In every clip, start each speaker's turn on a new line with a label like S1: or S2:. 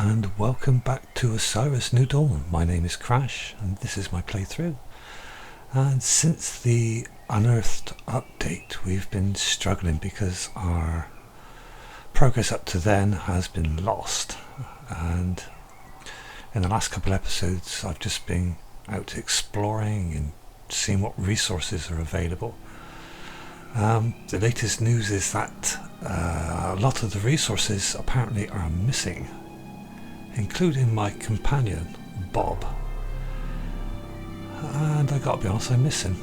S1: and welcome back to Osiris New Dawn. My name is C.R.Ash and this is my playthrough. And since the Unearthed update we've been struggling because our progress up to then has been lost, and in the last couple of episodes I've just been out exploring and seeing what resources are available. The latest news is that a lot of the resources apparently are missing, including my companion Bob, and I gotta be honest, I miss him.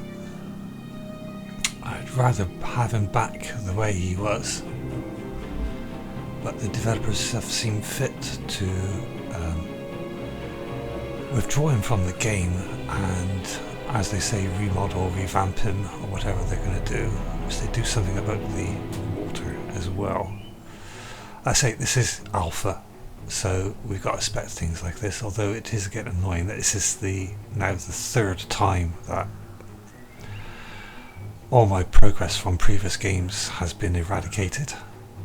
S1: I'd rather have him back the way he was, but the developers have seen fit to withdraw him from the game and, as they say, remodel, revamp him, or whatever they're going to do. Which they do something about the water as well. I say this is alpha, so we've got to expect things like this, although it is getting annoying that this is now the third time that all my progress from previous games has been eradicated.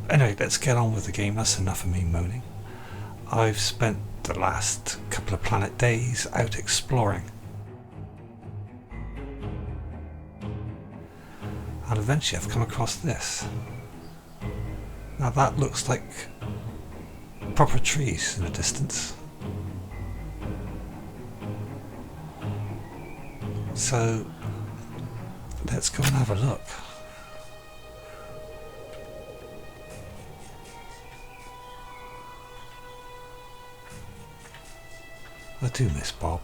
S1: Anyway, let's get on with the game. That's enough of me moaning. I've spent the last couple of planet days out exploring, and eventually I've come across this. Now that looks like proper trees in the distance. So let's go and have a look. I do miss Bob.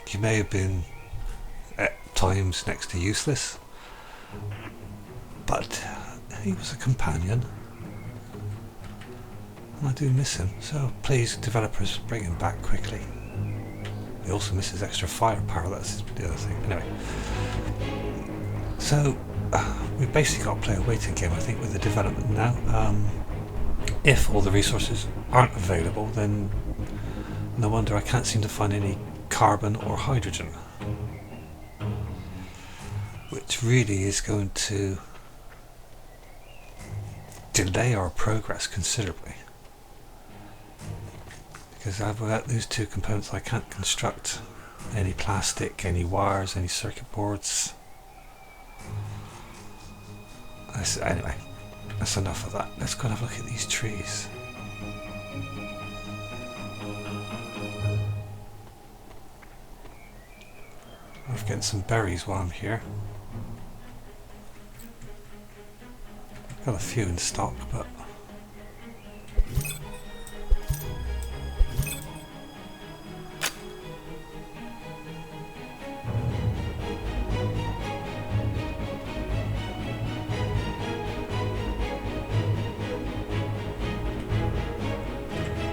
S1: He may have been at times next to useless, but he was a companion, and I do miss him. So please, developers, bring him back quickly. He also misses extra firepower. That's the other thing. Anyway, so we've basically got to play a waiting game, I think, with the development now. If all the resources aren't available, then no wonder I can't seem to find any carbon or hydrogen, which really is going to delay our progress considerably, because without those two components I can't construct any plastic, any wires, any circuit boards. Anyway, that's enough of that. Let's go and have a look at these trees. I'm getting some berries while I'm here. I've got a few in stock, but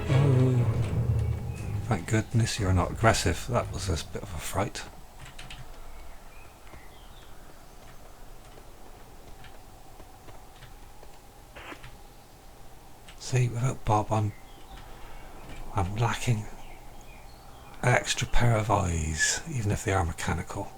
S1: oh, thank goodness you're not aggressive. That was a bit of a fright. See, without Bob, I'm lacking an extra pair of eyes, even if they are mechanical.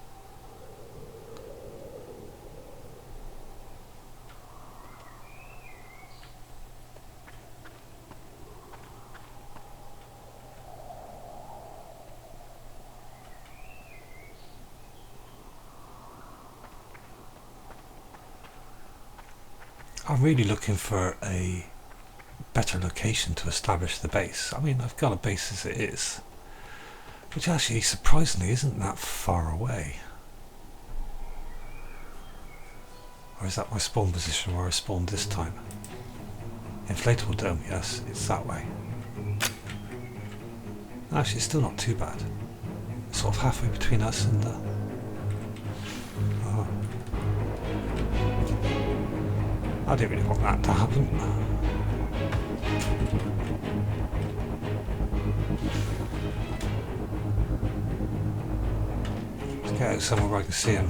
S1: I'm really looking for a better location to establish the base. I mean, I've got a base as it is, which actually surprisingly isn't that far away. Or is that my spawn position where I spawned this time? Inflatable dome, yes, it's that way. Actually, it's still not too bad. It's sort of halfway between us and the... Oh. I didn't really want that to happen. Let's get out somewhere where I can see him.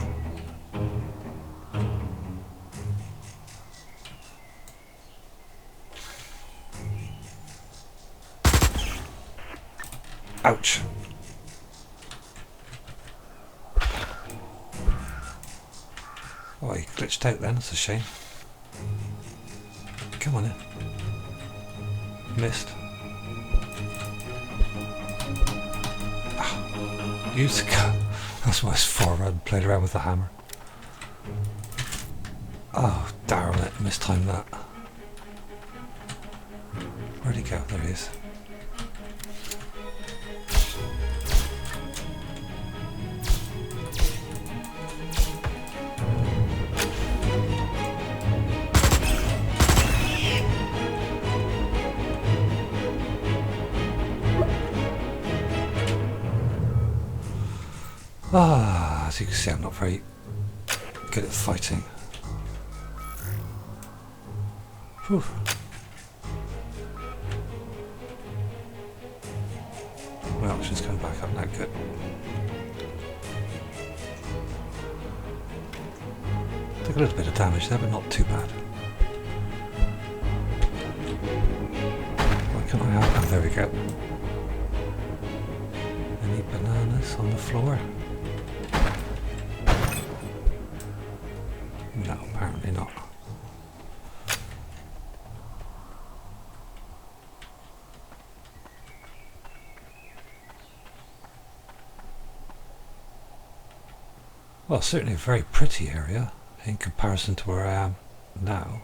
S1: Ouch. Oh, he glitched out then, that's a shame. Come Come on in. Missed. Ah, use the gun. That's why it's forward. Played around with the hammer. Oh, darn it. Mistimed that. Where'd he go? There he is. Ah, as you can see, I'm not very good at fighting. Whew. My options coming back up now, good. Took a little bit of damage there, but not too bad. What can I have? Oh, there we go. Any bananas on the floor? No, apparently not. Well, certainly a very pretty area in comparison to where I am now.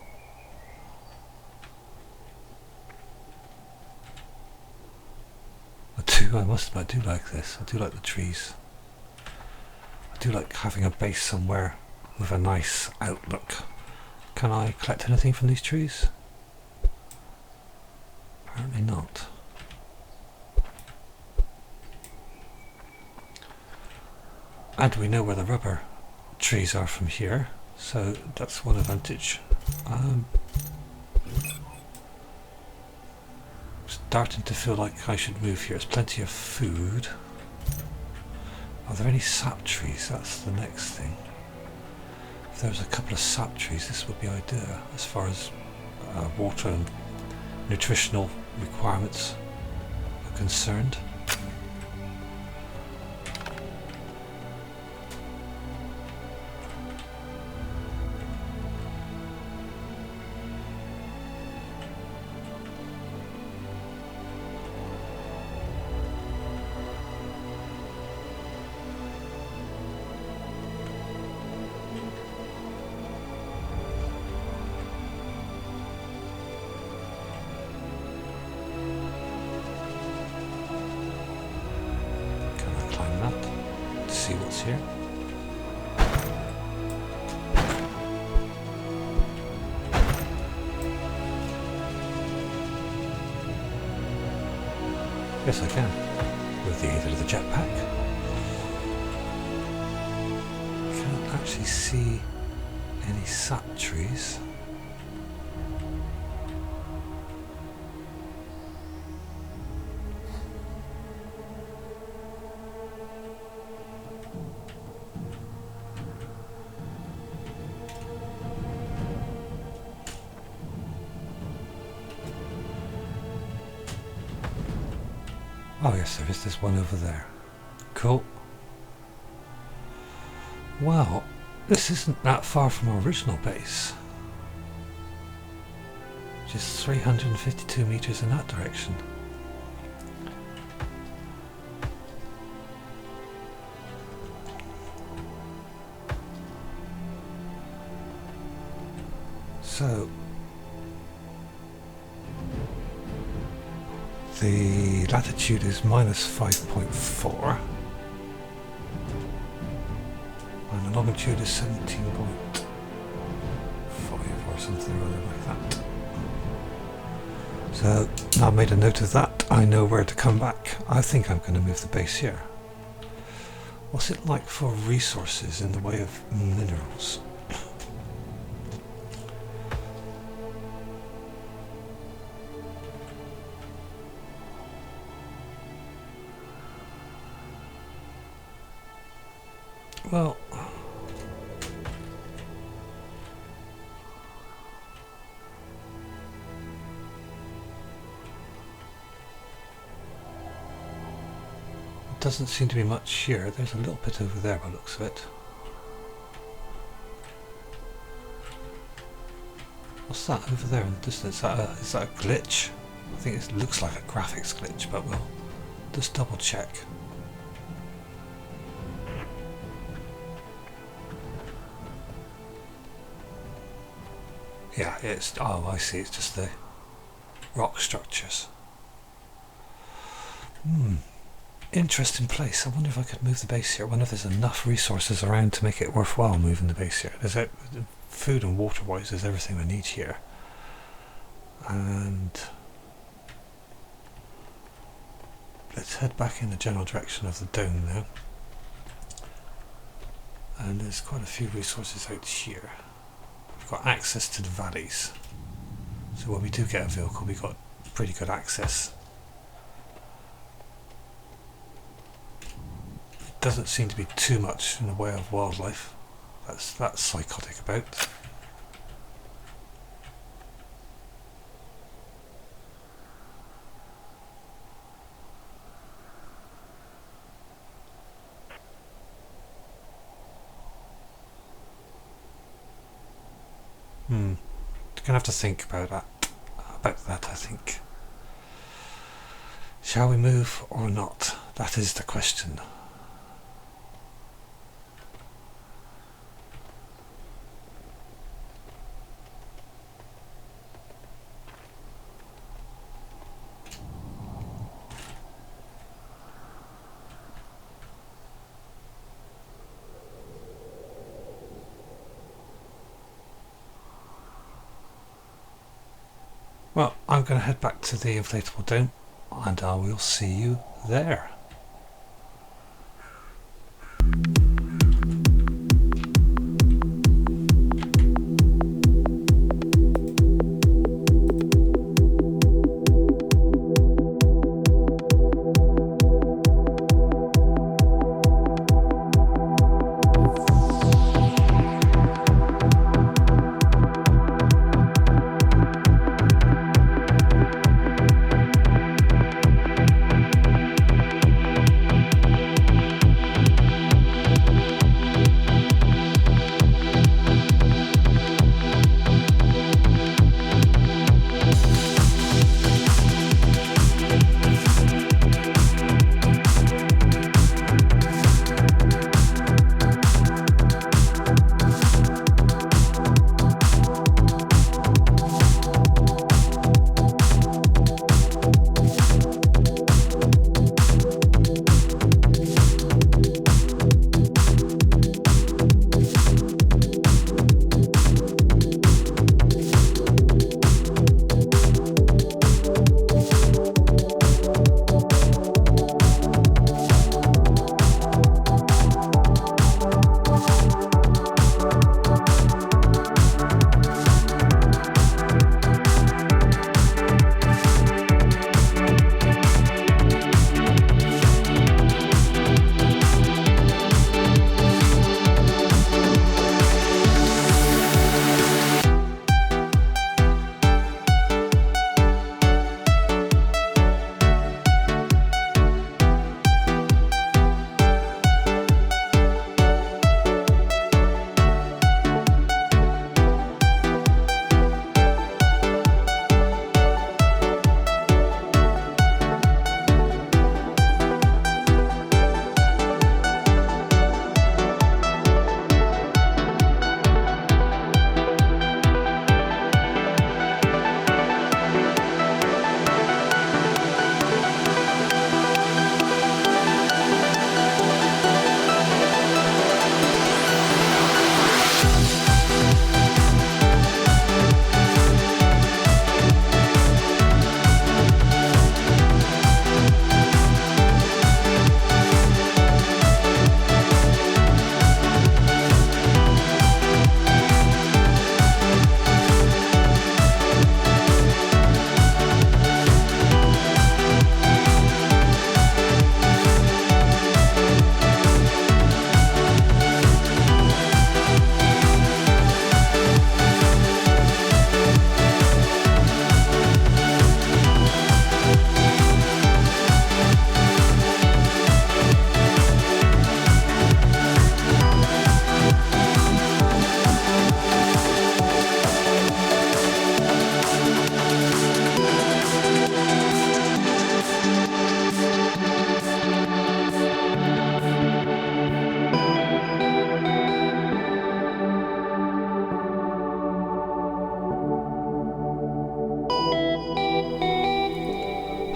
S1: I do like this. I do like the trees. I do like having a base somewhere with a nice outlook. Can I collect anything from these trees? Apparently not. And we know where the rubber trees are from here, so that's one advantage. Starting to feel like I should move here. There's plenty of food. Are there any sap trees? That's the next thing. If there was a couple of sap trees, this would be ideal as far as water and nutritional requirements are concerned. See what's here. Yes, I can. With the aid of the jetpack. Can't actually see any sap trees. Oh yes, there is this one over there. Cool. Well, this isn't that far from our original base. Just 352 meters in that direction. So the latitude is minus 5.4 and the longitude is 17.5 or something or other like that. So now I've made a note of that. I know where to come back. I think I'm going to move the base here. What's it like for resources in the way of minerals? Well, it doesn't seem to be much here. There's a little bit over there by the looks of it. What's that over there in the distance? Is that a glitch? I think it looks like a graphics glitch, but we'll just double check. Yeah, it's... oh, I see, it's just the rock structures. Interesting place. I wonder if I could move the base here. I wonder if there's enough resources around to make it worthwhile moving the base here. There's food and water wise, there's everything I need here. And let's head back in the general direction of the dome now. And there's quite a few resources out here. We've got access to the valleys. So when we do get a vehicle, we've got pretty good access. Doesn't seem to be too much in the way of wildlife. That's psychotic about. Gonna have to think about that. I think. Shall we move or not? That is the question. Well, I'm going to head back to the inflatable dome and I will see you there.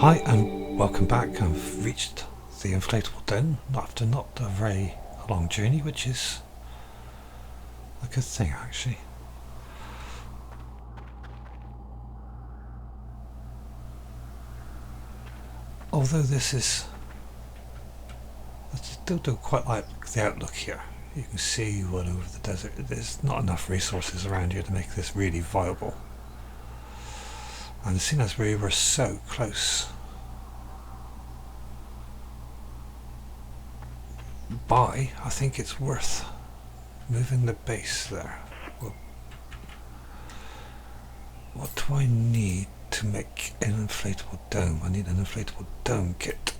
S1: Hi and welcome back. I've reached the inflatable dome after not a very long journey, which is a good thing actually. Although this is, I still don't quite like the outlook here. You can see all over the desert. There's not enough resources around here to make this really viable. And seeing as we were so close by, I think it's worth moving the base there. Well, what do I need to make an inflatable dome? I need an inflatable dome kit.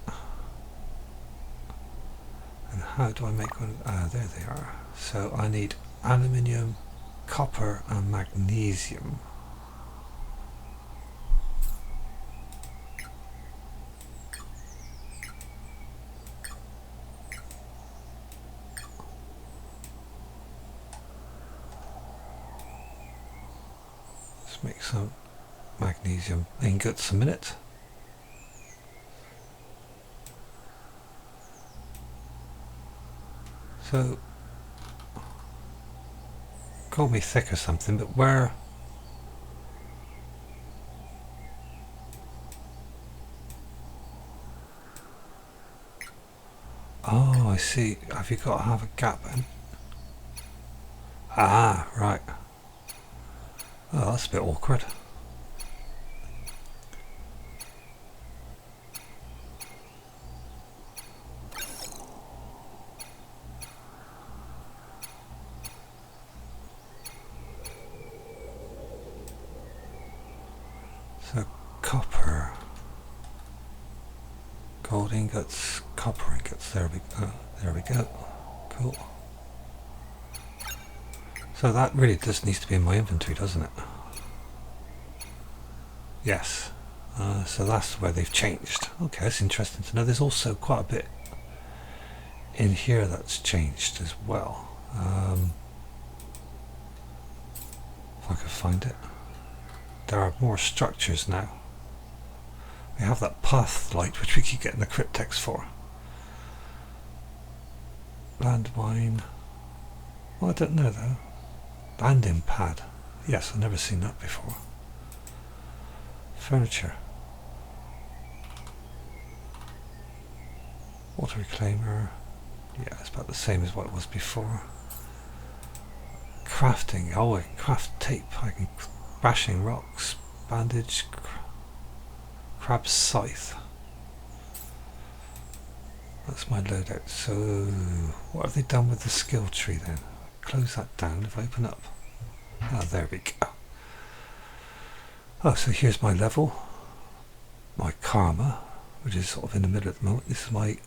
S1: And how do I make one? Ah, there they are. So I need aluminium, copper and magnesium. Let's make some magnesium ingots a minute. So, call me thick or something, but where? Oh, I see. Have you got to have a gap in? Ah, right. Oh, that's a bit awkward. So copper, gold ingots, copper ingots. There we go. There we go. Cool. So that really just needs to be in my inventory, doesn't it? Yes. So that's where they've changed. Okay, that's interesting to know. There's also quite a bit in here that's changed as well. If I could find it. There are more structures now. We have that path light which we keep getting the cryptex for. Landmine. Well, I don't know though. Landing pad. Yes, I've never seen that before. Furniture. Water reclaimer. Yeah, it's about the same as what it was before. Crafting. Oh, I craft tape. I can bashing rocks. Bandage. Crab scythe. That's my loadout. So, what have they done with the skill tree then? Close that down if I open up. Ah, there we go. Oh, so here's my level. My karma, which is sort of in the middle at the moment. This is my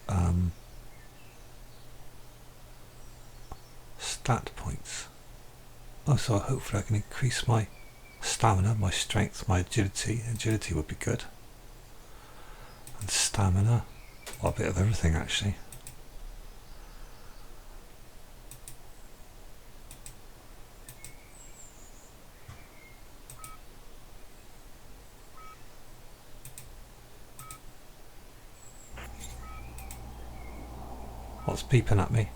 S1: stat points. Oh, so hopefully I can increase my stamina, my strength, my agility. Agility would be good. And stamina. Well, a bit of everything actually. What's beeping at me?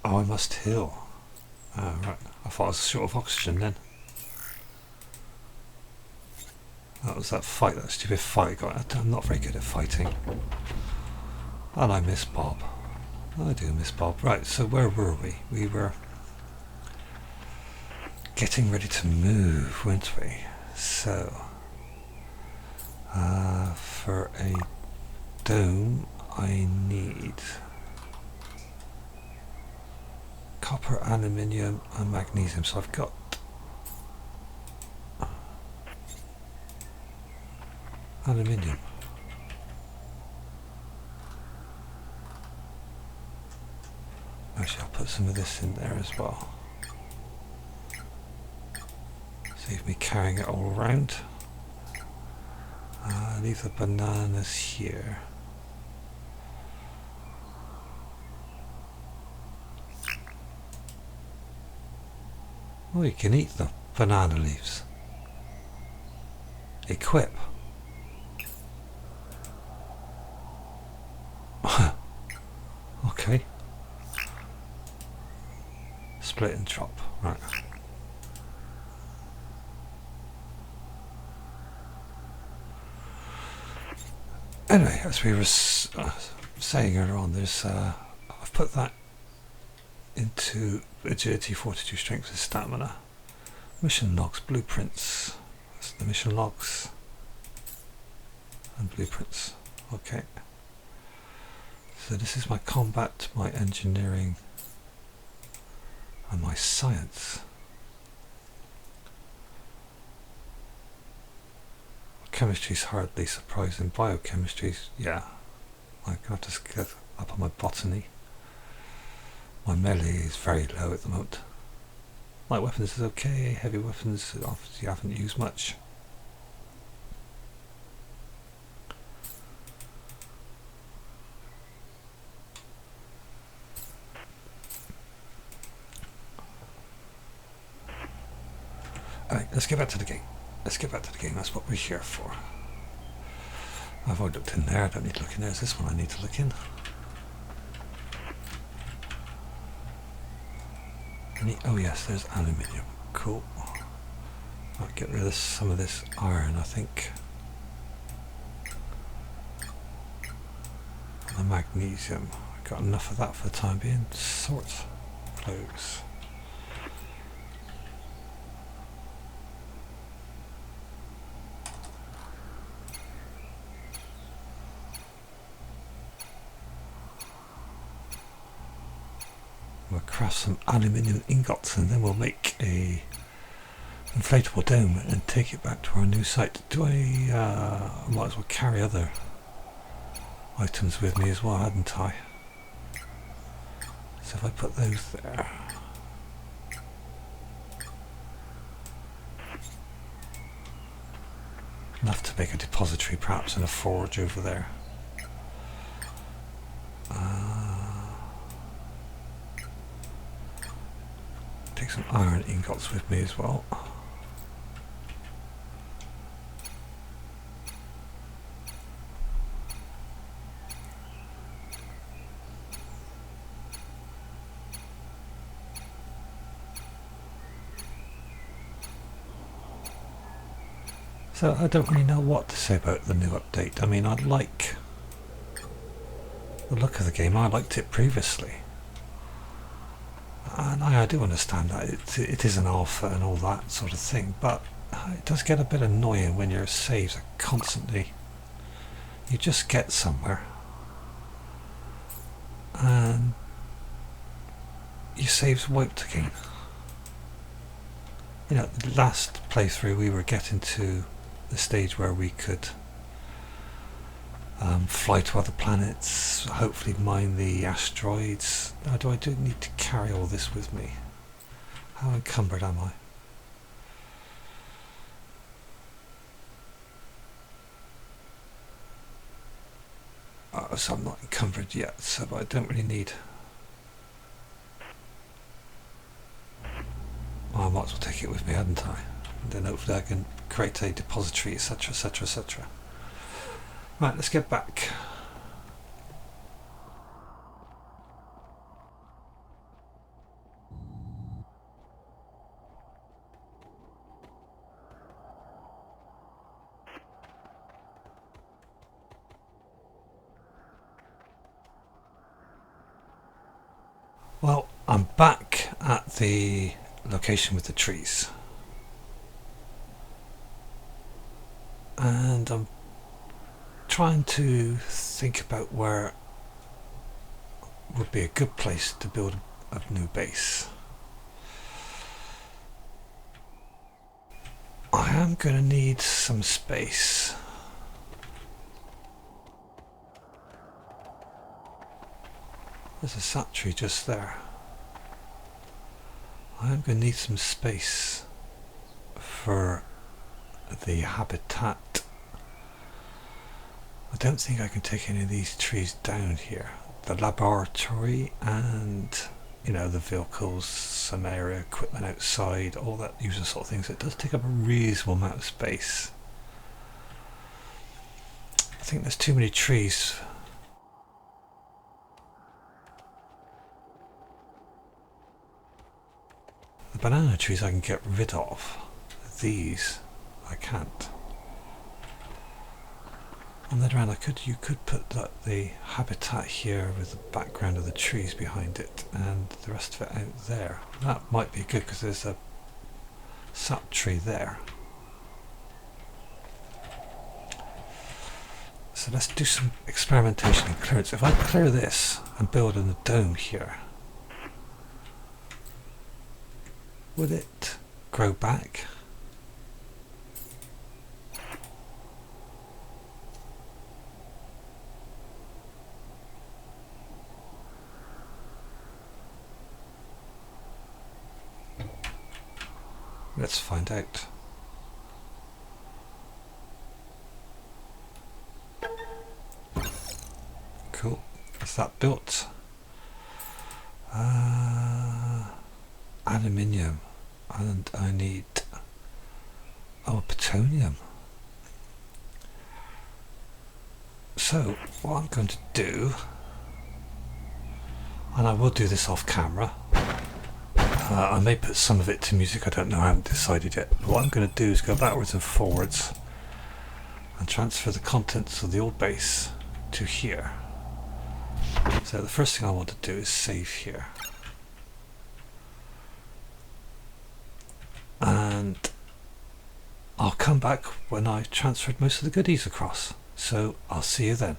S1: Oh, I must heal. Oh, right. I thought I was short of oxygen then. That was that fight, that stupid fight I got. I'm not very good at fighting. And I miss Bob. I do miss Bob. Right, so where were we? We were getting ready to move, weren't we? So, for a dome, I need copper, aluminium and magnesium. So I've got aluminium. Actually, I'll put some of this in there as well. Save me carrying it all around. Leave the bananas here. Oh, you can eat the banana leaves. Equip. Okay. Split and drop. Right. Anyway, as we were saying earlier on, there's I've put that into agility, fortitude, strength, and stamina. Mission logs, blueprints. That's the mission logs and blueprints. Okay. So this is my combat, my engineering, and my science. Chemistry's hardly surprising. Biochemistry's, yeah. I'm going to have to get up on my botany. My melee is very low at the moment. Light weapons is okay. Heavy weapons, obviously, haven't used much. Alright, let's get back to the game. Let's get back to the game. That's what we're here for. I've already looked in there. I don't need to look in there. Is this one I need to look in? Oh yes, there's aluminium. Cool. I'll get rid of some of this iron, I think. And the magnesium. I've got enough of that for the time being. Sort. Close. We'll craft some aluminium ingots and then we'll make a inflatable dome and take it back to our new site. Do I might as well carry other items with me as well, hadn't I? So if I put those there, enough to make a depository perhaps and a forge over there. Take some iron ingots with me as well. So I don't really know what to say about the new update. I mean, I like the look of the game. I liked it previously. And I do understand that it is an alpha and all that sort of thing, but it does get a bit annoying when your saves are constantly, you just get somewhere and your saves wiped again. You know, the last playthrough we were getting to the stage where we could fly to other planets, hopefully mine the asteroids. Now, do I need to carry all this with me? How encumbered am I? So I'm not encumbered yet, so I don't really need... Well, I might as well take it with me, hadn't I? And then hopefully I can create a depository, etc, etc, etc. Right, let's get back. Well, I'm back at the location with the trees. And I'm trying to think about where would be a good place to build a new base. I am going to need some space. There's a sap tree just there. I am going to need some space for the habitat. I don't think I can take any of these trees down here. The laboratory and you know, the vehicles, some area, equipment outside, all that usual sort of things. It does take up a reasonable amount of space. I think there's too many trees. The banana trees I can get rid of. These I can't. On the other hand, you could put the habitat here with the background of the trees behind it and the rest of it out there. That might be good because there's a sap tree there. So let's do some experimentation and clearance. If I clear this and build in a dome here, would it grow back? Let's find out. Cool. Is that built? Aluminium. And I need plutonium. So what I'm going to do, and I will do this off camera, I may put some of it to music, I don't know, I haven't decided yet. But what I'm going to do is go backwards and forwards and transfer the contents of the old base to here. So the first thing I want to do is save here. And I'll come back when I've transferred most of the goodies across. So I'll see you then.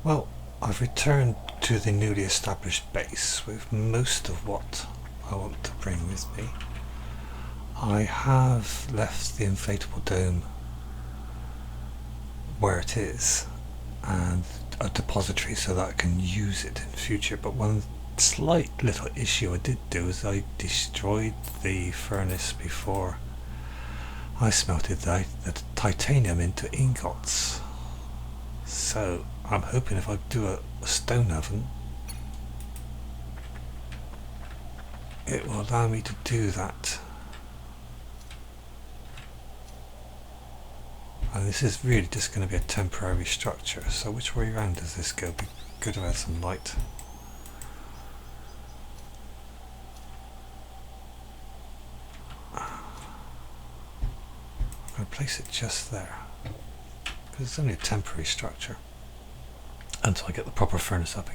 S1: Well, I've returned to the newly established base with most of what I want to bring with me. I have left the inflatable dome where it is and a depository so that I can use it in future, but one slight little issue I did do is I destroyed the furnace before I smelted the titanium into ingots. So I'm hoping if I do a stone oven, it will allow me to do that. And this is really just going to be a temporary structure, so which way around does this go? Be good to add some light. I'm going to place it just there, because it's only a temporary structure until I get the proper furnace up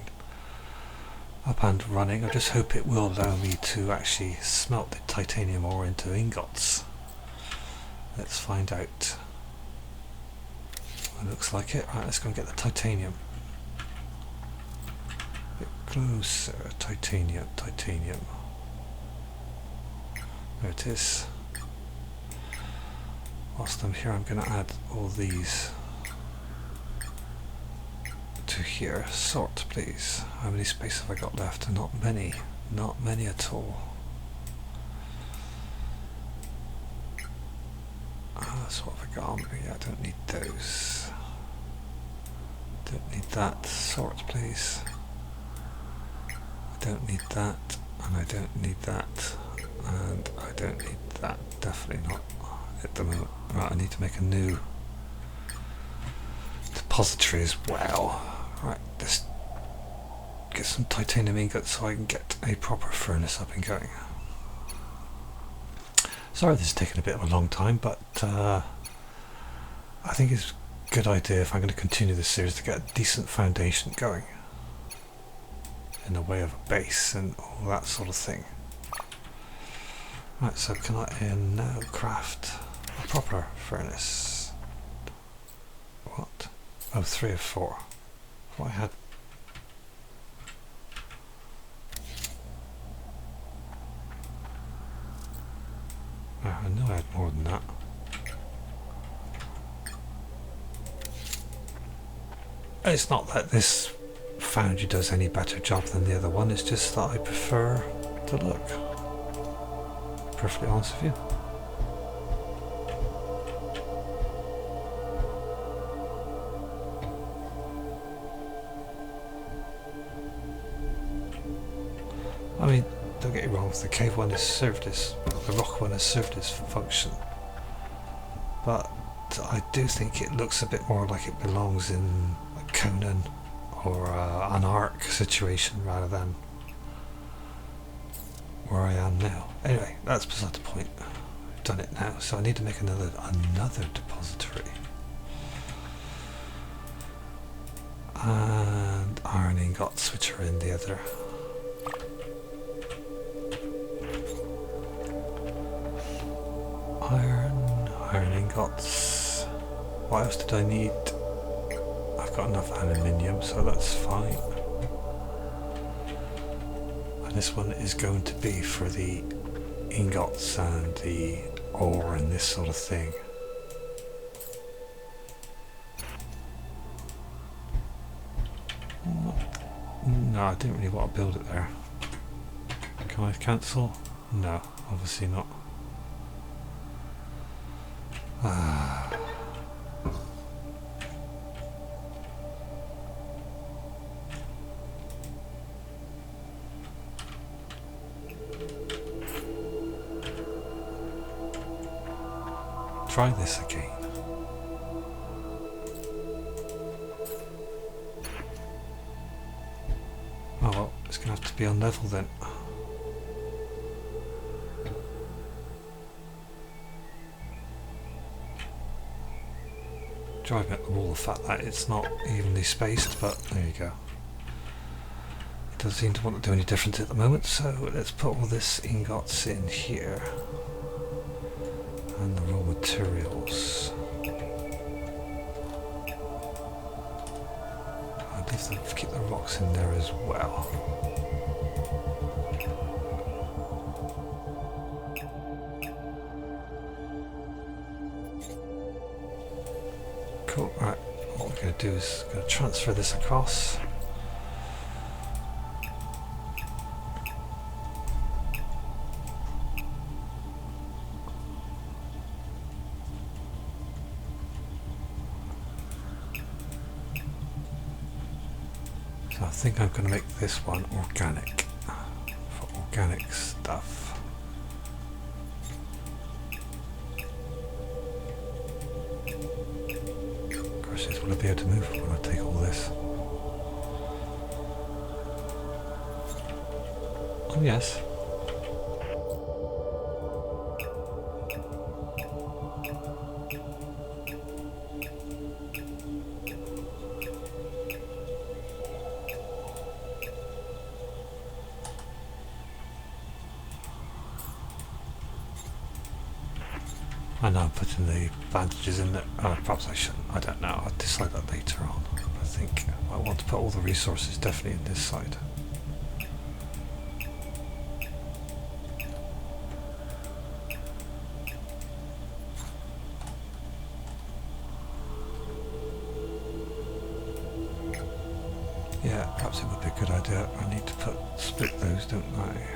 S1: and running. I just hope it will allow me to actually smelt the titanium ore into ingots. Let's find out. It looks like it. Right, let's go and get the titanium. A bit closer. Titanium. There it is. Whilst I'm here, I'm going to add all these to here. Sort, please. How many space have I got left? Not many. Not many at all. That's what have I got on me. I don't need those. Don't need that. Sort, please. I don't need that, and I don't need that, and I don't need that. Definitely not at the moment. Right, I need to make a new depository as well. Right, just get some titanium ingots so I can get a proper furnace up and going. Sorry this is taking a bit of a long time, but I think it's a good idea if I'm going to continue this series to get a decent foundation going in the way of a base and all that sort of thing. Right, so can I now craft a proper furnace? What? Oh, 3 of 4. What I had. I know I had more than that. It's not that this foundry does any better job than the other one, it's just that I prefer the look. To be perfectly honest with you. I mean, don't get me wrong, the cave one has served its, the rock one has served its function, but I do think it looks a bit more like it belongs in a Conan or an Ark situation rather than where I am now. Anyway, that's beside the point. I've done it now, so I need to make another depository. And iron ingots, which are in the other. Iron ingots. What else did I need? I've got enough aluminium, so that's fine. And this one is going to be for the ingots and the ore and this sort of thing. No, I didn't really want to build it there. Can I cancel? No, obviously not. Try this again. Oh well, it's going to have to be on level then. Driving at the wall the fact that it's not evenly spaced, but there you go. It doesn't seem to want to do any different at the moment, so let's put all this ingots in here. And the raw materials. I'd leave keep the rocks in there as well. Cool, right, what we're going to do is going to transfer this across. So I think I'm going to make this one organic, for organic stuff. The question is, will I be able to move when I take all this? Oh yes. I know I'm putting the bandages in there. Perhaps I shouldn't. I don't know. I'll decide that later on. I think I want to put all the resources definitely in this side. Yeah, perhaps it would be a good idea. I need to split those, don't I?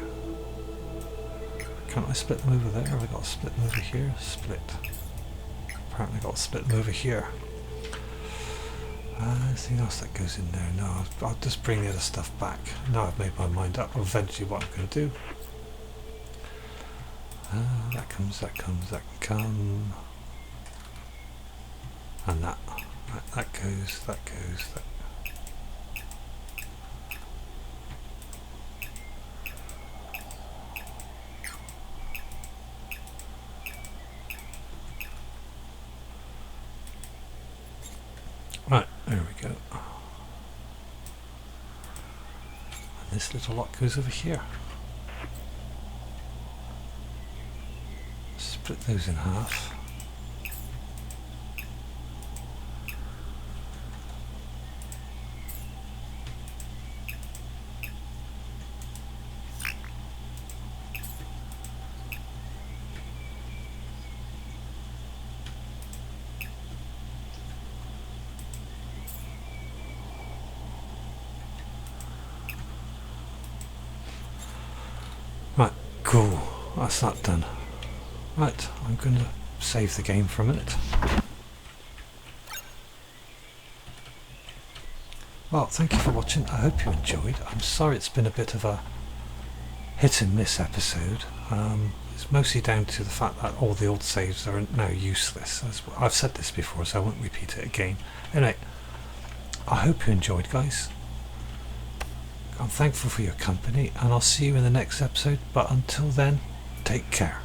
S1: Can't I split them over there? Have I got to split them over here? Split. Apparently got to split them over here. Anything else that goes in there? No, I'll just bring the other stuff back. Now I've made my mind up eventually what I'm going to do. That comes, that comes, that can come. And that goes, that goes, that. Right, there we go. And this little lot goes over here. Split those in half. Right, cool. That's that done. Right, I'm going to save the game for a minute. Well, thank you for watching. I hope you enjoyed. I'm sorry it's been a bit of a hit and miss episode. It's mostly down to the fact that all the old saves are now useless. I've said this before, so I won't repeat it again. Anyway, I hope you enjoyed, guys. I'm thankful for your company, and I'll see you in the next episode. But until then, take care.